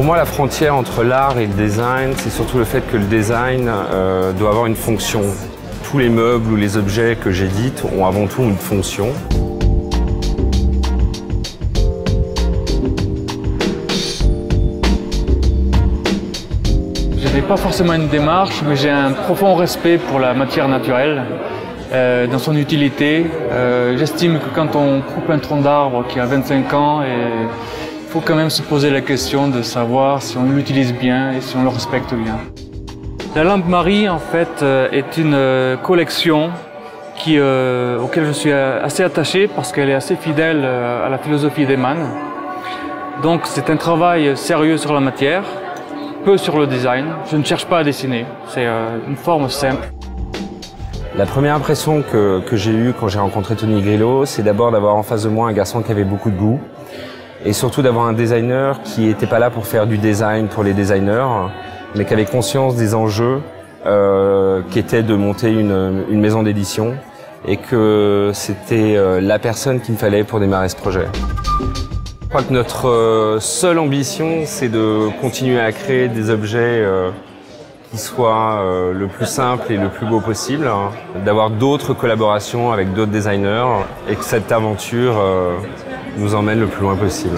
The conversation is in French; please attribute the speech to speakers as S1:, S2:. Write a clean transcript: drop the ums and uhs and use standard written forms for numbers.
S1: Pour moi, la frontière entre l'art et le design, c'est surtout le fait que le design doit avoir une fonction. Tous les meubles ou les objets que j'édite ont avant tout une fonction.
S2: Je n'ai pas forcément une démarche, mais j'ai un profond respect pour la matière naturelle, dans son utilité. J'estime que quand on coupe un tronc d'arbre qui a 25 ans, il faut quand même se poser la question de savoir si on l'utilise bien et si on le respecte bien. La lampe Marie, en fait, est une collection auquel je suis assez attaché parce qu'elle est assez fidèle à la philosophie d'Eman. Donc c'est un travail sérieux sur la matière, peu sur le design. Je ne cherche pas à dessiner, c'est une forme simple.
S1: La première impression que j'ai eue quand j'ai rencontré Tony Grillo, c'est d'abord d'avoir en face de moi un garçon qui avait beaucoup de goût et surtout d'avoir un designer qui n'était pas là pour faire du design pour les designers, mais qui avait conscience des enjeux qui étaient de monter une maison d'édition et que c'était la personne qu'il me fallait pour démarrer ce projet. Je crois que notre seule ambition, c'est de continuer à créer des objets qui soient le plus simple et le plus beau possible, d'avoir d'autres collaborations avec d'autres designers et que cette aventure nous emmène le plus loin possible.